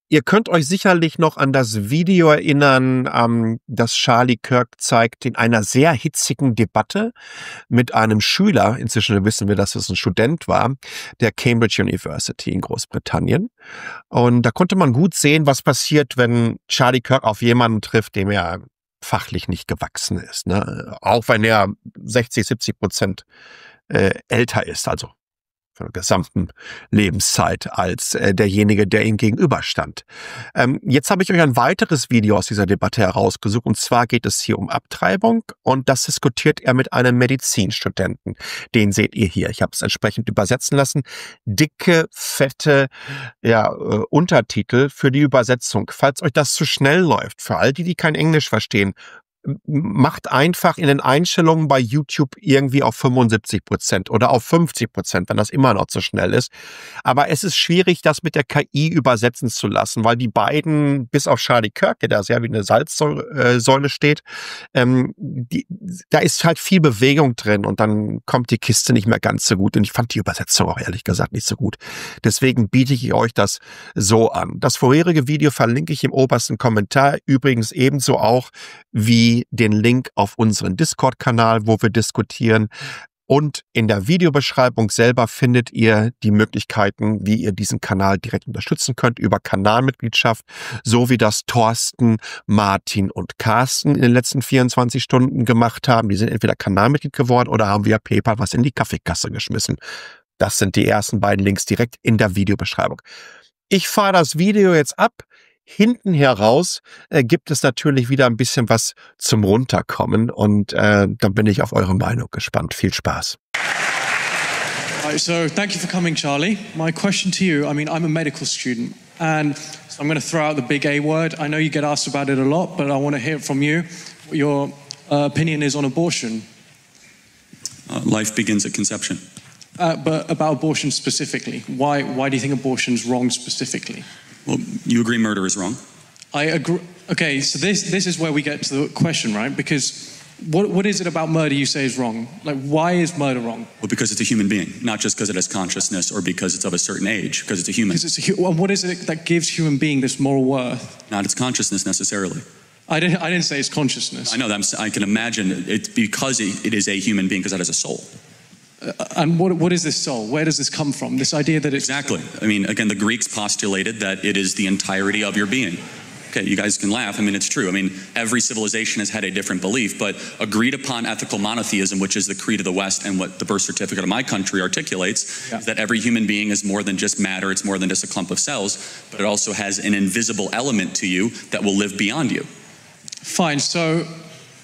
Ihr könnt euch sicherlich noch an das Video erinnern, das Charlie Kirk zeigt in einer sehr hitzigen Debatte mit einem Schüler, inzwischen wissen wir, dass es ein Student war, der Cambridge University in Großbritannien. Und da konnte man gut sehen, was passiert, wenn Charlie Kirk auf jemanden trifft, dem er fachlich nicht gewachsen ist, ne? Auch wenn er 60-70% älter ist, also von der gesamten Lebenszeit als derjenige, der ihm gegenüberstand. Jetzt habe ich euch ein weiteres Video aus dieser Debatte herausgesucht, und zwar geht es hier um Abtreibung, und das diskutiert er mit einem Medizinstudenten. Den seht ihr hier. Ich habe es entsprechend übersetzen lassen. Dicke, fette Untertitel für die Übersetzung. Falls euch das zu schnell läuft, für all die, die kein Englisch verstehen, macht einfach in den Einstellungen bei YouTube irgendwie auf 75% oder auf 50%, wenn das immer noch zu schnell ist. Aber es ist schwierig, das mit der KI übersetzen zu lassen, weil die beiden, bis auf Charlie Kirk, der da sehr wie eine Salzsäule steht, da ist halt viel Bewegung drin und dann kommt die Kiste nicht mehr ganz so gut. Und ich fand die Übersetzung auch ehrlich gesagt nicht so gut. Deswegen biete ich euch das so an. Das vorherige Video verlinke ich im obersten Kommentar, übrigens ebenso auch wie den Link auf unseren Discord-Kanal, wo wir diskutieren. Und in der Videobeschreibung selber findet ihr die Möglichkeiten, wie ihr diesen Kanal direkt unterstützen könnt über Kanalmitgliedschaft, so wie das Thorsten, Martin und Carsten in den letzten 24 Stunden gemacht haben. Die sind entweder Kanalmitglied geworden oder haben via PayPal was in die Kaffeekasse geschmissen. Das sind die ersten beiden Links direkt in der Videobeschreibung. Ich fahre das Video jetzt ab. Hinten heraus gibt es natürlich wieder ein bisschen was zum Runterkommen, und dann bin ich auf eure Meinung gespannt. Viel Spaß. Right, so thank you for coming, Charlie. My question to you, I mean, I'm a medical student, and so I'm going to throw out the big A word. I know you get asked about it a lot, but I want to hear it from you. What your opinion is on abortion. Life begins at conception. But about abortion specifically, why do you think abortion is wrong specifically? Well, you agree murder is wrong? I agree. Okay, so this is where we get to the question, right? Because what is it about murder you say is wrong? Like, why is murder wrong? Well, because it's a human being, not just because it has consciousness or because it's of a certain age, because it's a human. And what is it that gives human being this moral worth? Not its consciousness necessarily. I didn't say it's consciousness. I know that. I can imagine it because it is a human being, because that has a soul. And what is this soul? Where does this come from? This idea that it's... Exactly. I mean, again, the Greeks postulated that it is the entirety of your being. Okay, you guys can laugh. I mean, it's true. I mean, every civilization has had a different belief, but agreed upon ethical monotheism, which is the creed of the West and what the birth certificate of my country articulates, is that every human being is more than just matter. It's more than just a clump of cells, but it also has an invisible element to you that will live beyond you. Fine. So,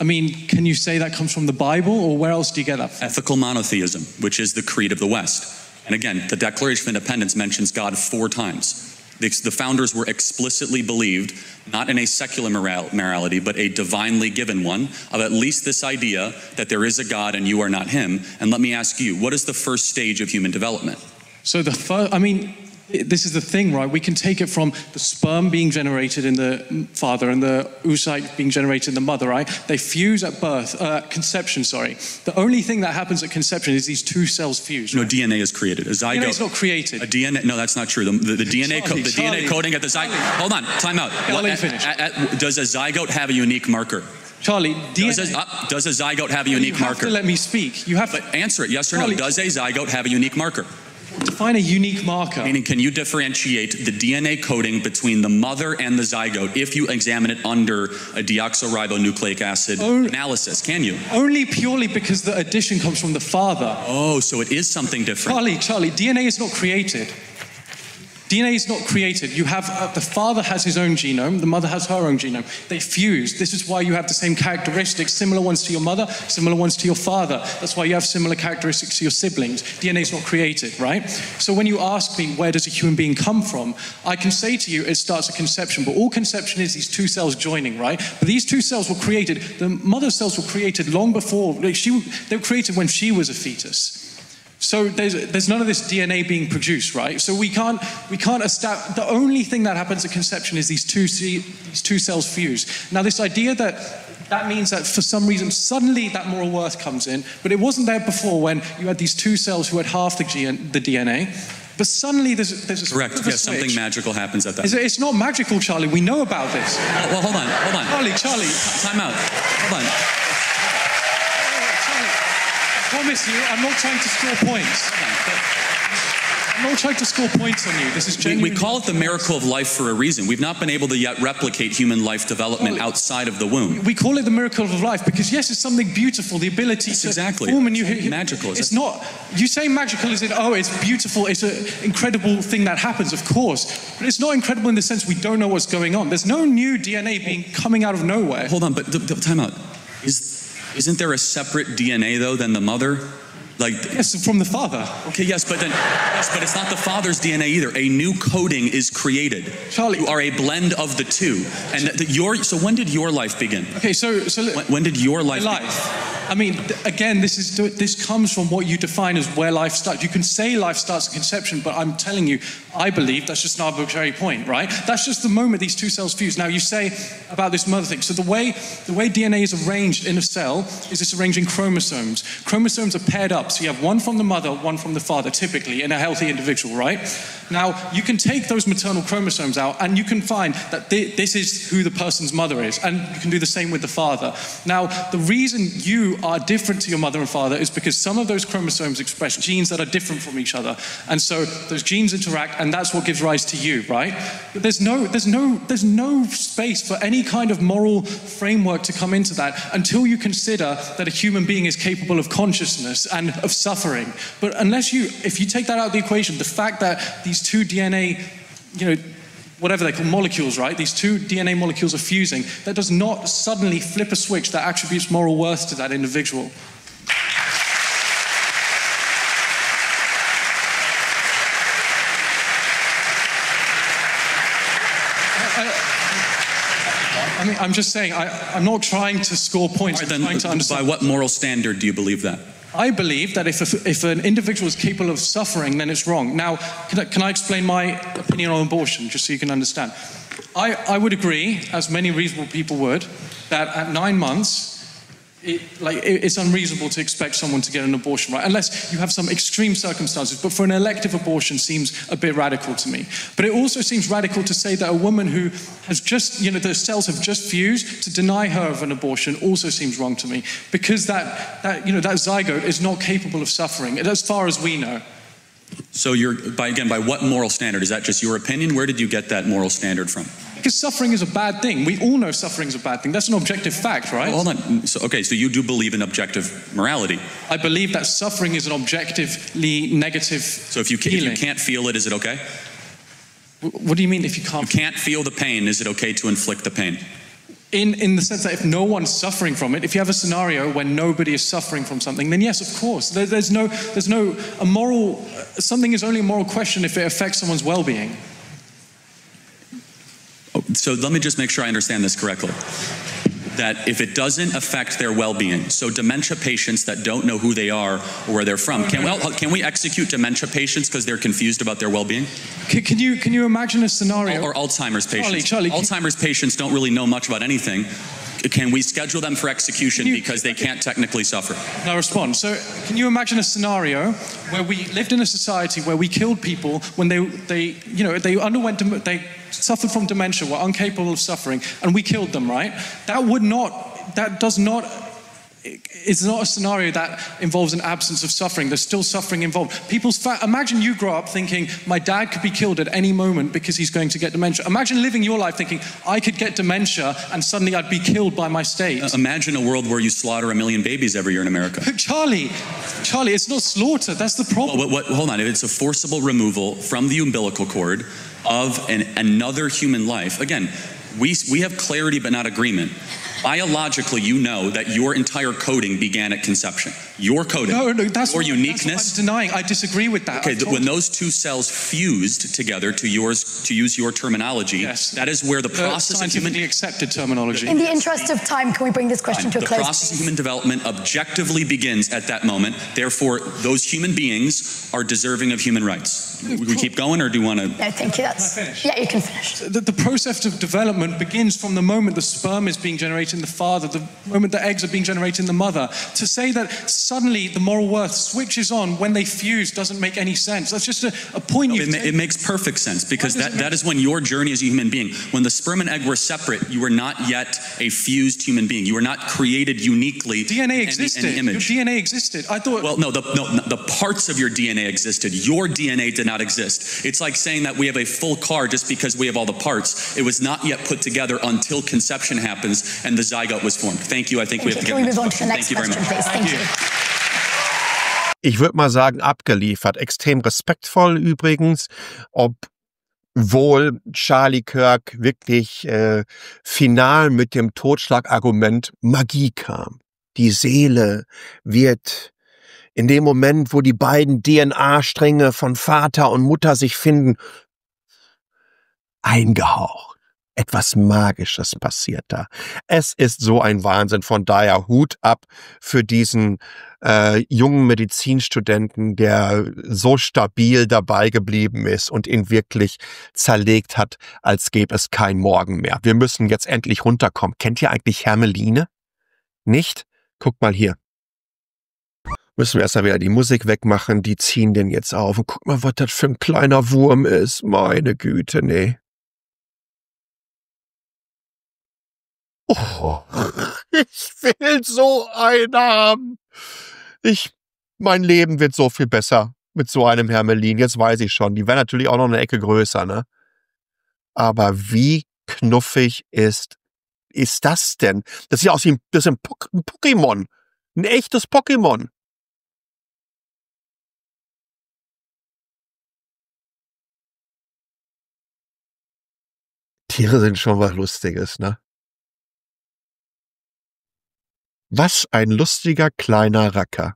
I mean, can you say that comes from the Bible, or where else do you get that from? Ethical monotheism, which is the creed of the West. And again, the Declaration of Independence mentions God 4 times. The founders were explicitly believed, not in a secular morality, but a divinely given one, of at least this idea that there is a God and you are not him. And let me ask you, what is the first stage of human development? So I mean, this is the thing, right? We can take it from the sperm being generated in the father and the oocyte being generated in the mother, right? They fuse at birth, conception, sorry. The only thing that happens at conception is these 2 cells fuse. Right? No, DNA is created. A zygote. DNA is not created. A DNA, no, that's not true. The DNA, DNA coding at the zygote. Hold on, time out. Yeah, I'll let you finish. Does a zygote have a unique marker? Charlie, does a zygote have a unique marker? You have to let me speak. You have to answer it, yes or no. Does a zygote have a unique marker? Define a unique marker. Meaning, can you differentiate the DNA coding between the mother and the zygote if you examine it under a deoxyribonucleic acid analysis? Can you? Only purely because the addition comes from the father. Oh, so it is something different. Charlie, DNA is not created. DNA is not created. You have, the father has his own genome, the mother has her own genome. They fuse. This is why you have the same characteristics, similar ones to your mother, similar ones to your father. That's why you have similar characteristics to your siblings. DNA is not created, right? So when you ask me, where does a human being come from? I can say to you, it starts at conception, but all conception is these 2 cells joining, right? But these 2 cells were created, the mother's cells were created long before, they were created when she was a fetus. So there's none of this DNA being produced, right? So we can't establish, the only thing that happens at conception is these two cells fuse. Now this idea that means that for some reason suddenly that moral worth comes in, but it wasn't there before when you had these 2 cells who had half the DNA. But suddenly there's a Correct. flip of a Yes, something switch. magical happens at that moment. It's not magical, Charlie. We know about this. Well, hold on. Charlie. Time out. Hold on. Charlie, I promise you, I'm not trying to score points. I'm not trying to score points on you. This is genuine. We call it the miracle of life for a reason. We've not been able to yet replicate human life development outside of the womb. We call it the miracle of life because yes, it's something beautiful, the ability to form a new... Magical. It's not... You say magical as in, oh, it's beautiful, it's an incredible thing that happens, of course. But it's not incredible in the sense we don't know what's going on. There's no new DNA coming out of nowhere. Hold on, but time out. Isn't there a separate DNA, though, than the mother? Yes, from the father. Okay, yes, but it's not the father's DNA either. A new coding is created. Charlie, you are a blend of the two. And so when did your life begin? Okay, so when did your life begin? I mean, again, this comes from what you define as where life starts. You can say life starts at conception, but I'm telling you, I believe that's just an arbitrary point, right? That's just the moment these two cells fuse. Now, you say about this mother thing. So the way DNA is arranged in a cell is it's arranged in chromosomes. Chromosomes are paired up. So you have one from the mother, one from the father, typically, in a healthy individual, right? Now, you can take those maternal chromosomes out and you can find that this is who the person's mother is. And you can do the same with the father. Now, the reason you are different to your mother and father is because some of those chromosomes express genes that are different from each other. And so those genes interact and that's what gives rise to you, right? But there's no space for any kind of moral framework to come into that until you consider that a human being is capable of consciousness and of suffering. But if you take that out of the equation, the fact that these two DNA, whatever they call molecules, right? These two DNA molecules are fusing, that does not suddenly flip a switch that attributes moral worth to that individual. I mean, I'm just saying, I'm not trying to score points. Right, I'm trying to understand. By what moral standard do you believe that? I believe that if an individual is capable of suffering, then it's wrong. Now, can I explain my opinion on abortion, just so you can understand? I would agree, as many reasonable people would, that at 9 months, it's unreasonable to expect someone to get an abortion, right? Unless you have some extreme circumstances. But for an elective abortion seems a bit radical to me. But it also seems radical to say that a woman who has just, the cells have just fused, to deny her of an abortion also seems wrong to me. Because that zygote is not capable of suffering, as far as we know. So by what moral standard? Is that just your opinion? Where did you get that moral standard from? Because suffering is a bad thing. We all know suffering is a bad thing. That's an objective fact, right? Well, hold on. So you do believe in objective morality? I believe that suffering is an objectively negative So if you can't feel it, is it okay? What do you mean if you can't? You can't feel the pain, is it okay to inflict the pain? In the sense that if no one's suffering from it, if you have a scenario where nobody is suffering from something, then yes, of course. Something is only a moral question if it affects someone's well-being. So let me just make sure I understand this correctly. That if it doesn't affect their well-being, so dementia patients that don't know who they are or where they're from, can we execute dementia patients because they're confused about their well-being? Can you imagine a scenario? Or Alzheimer's patients. Charlie, Alzheimer's patients don't really know much about anything. Can we schedule them for execution because they can't technically suffer? Now respond. So can you imagine a scenario where we lived in a society where we killed people when they suffered from dementia, were incapable of suffering, and we killed them, right? It's not a scenario that involves an absence of suffering. There's still suffering involved. Imagine you grow up thinking, my dad could be killed at any moment because he's going to get dementia. Imagine living your life thinking, I could get dementia and suddenly I'd be killed by my state. Imagine a world where you slaughter 1 million babies every year in America. Charlie, it's not slaughter. That's the problem. Hold on. If it's a forcible removal from the umbilical cord of another human life, again, we have clarity but not agreement. Biologically, you know that your entire coding began at conception. Your coding, that's your uniqueness. That's what I'm denying. I disagree with that. Okay, when those two cells fused together, to use your terminology, yes, that is where the process of scientifically accepted terminology. In the interest of time, can we bring this question to a close? The process of human development objectively begins at that moment. Therefore, those human beings are deserving of human rights. We keep going, or do you want to? No, thank you. Yeah, you can finish. The process of development begins from the moment the sperm is being generated in the father, the moment the eggs are being generated in the mother. To say that suddenly the moral worth switches on when they fuse doesn't make any sense. That's just a point you've taken. It makes perfect sense, because that is when your journey as a human being, when the sperm and egg were separate, you were not yet a fused human being. You were not created uniquely. DNA existed. In image. Your DNA existed. I thought. Well, no, the parts of your DNA existed. Your DNA did not exist. It's like saying that we have a full car just because we have all the parts. It was not yet put together until conception happens and the zygote was formed. Thank you. I think we have to get. Can we move on to the next question, please? Thank you. Ich würde mal sagen, abgeliefert. Extrem respektvoll übrigens, obwohl Charlie Kirk wirklich final mit dem Totschlagargument Magie kam. Die Seele wird in dem Moment, wo die beiden DNA-Stränge von Vater und Mutter sich finden, eingehaucht. Etwas Magisches passiert da. Es ist so ein Wahnsinn. Von daher Hut ab für diesen jungen Medizinstudenten, der so stabil dabei geblieben ist und ihn wirklich zerlegt hat, als gäbe es kein Morgen mehr. Wir müssen jetzt endlich runterkommen. Kennt ihr eigentlich Hermeline? Nicht? Guckt mal hier. Müssen wir erstmal wieder die Musik wegmachen. Die ziehen den jetzt auf. Und guck mal, was das für ein kleiner Wurm ist. Meine Güte, nee. Oh, ich will so einen haben. Mein Leben wird so viel besser mit so einem Hermelin. Jetzt weiß ich schon. Die wäre natürlich auch noch eine Ecke größer, ne? Aber wie knuffig ist das denn? Das sieht aus wie ein Pokémon. Ein echtes Pokémon. Tiere sind schon was Lustiges, ne? Was ein lustiger kleiner Racker.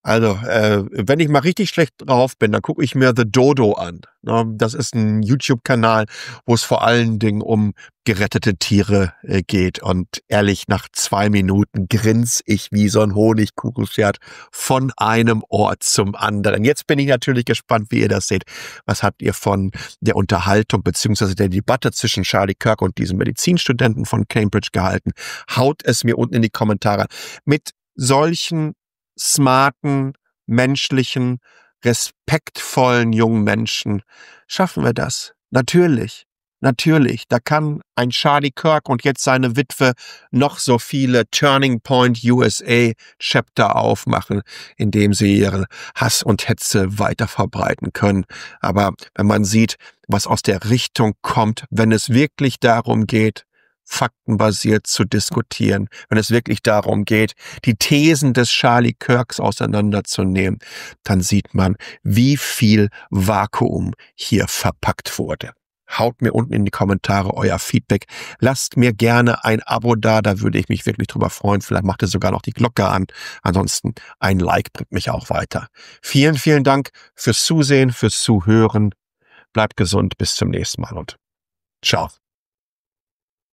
Also, wenn ich mal richtig schlecht drauf bin, dann gucke ich mir The Dodo an. Das ist ein YouTube-Kanal, wo es vor allen Dingen um gerettete Tiere geht. Und ehrlich, nach 2 Minuten grins ich wie so ein Honigkuchenpferd von einem Ort zum anderen. Jetzt bin ich natürlich gespannt, wie ihr das seht. Was habt ihr von der Unterhaltung beziehungsweise der Debatte zwischen Charlie Kirk und diesem Medizinstudenten von Cambridge gehalten? Haut es mir unten in die Kommentare. Mit solchen smarten, menschlichen, respektvollen jungen Menschen schaffen wir das. Natürlich. Da kann ein Charlie Kirk und jetzt seine Witwe noch so viele Turning Point USA Chapter aufmachen, indem sie ihren Hass und Hetze weiter verbreiten können. Aber wenn man sieht, was aus der Richtung kommt, wenn es wirklich darum geht, faktenbasiert zu diskutieren, wenn es wirklich darum geht, die Thesen des Charlie Kirks auseinanderzunehmen, dann sieht man, wie viel Vakuum hier verpackt wurde. Haut mir unten in die Kommentare euer Feedback. Lasst mir gerne ein Abo da würde ich mich wirklich drüber freuen. Vielleicht macht ihr sogar noch die Glocke an. Ansonsten ein Like bringt mich auch weiter. Vielen, vielen Dank fürs Zusehen, fürs Zuhören. Bleibt gesund, bis zum nächsten Mal und ciao.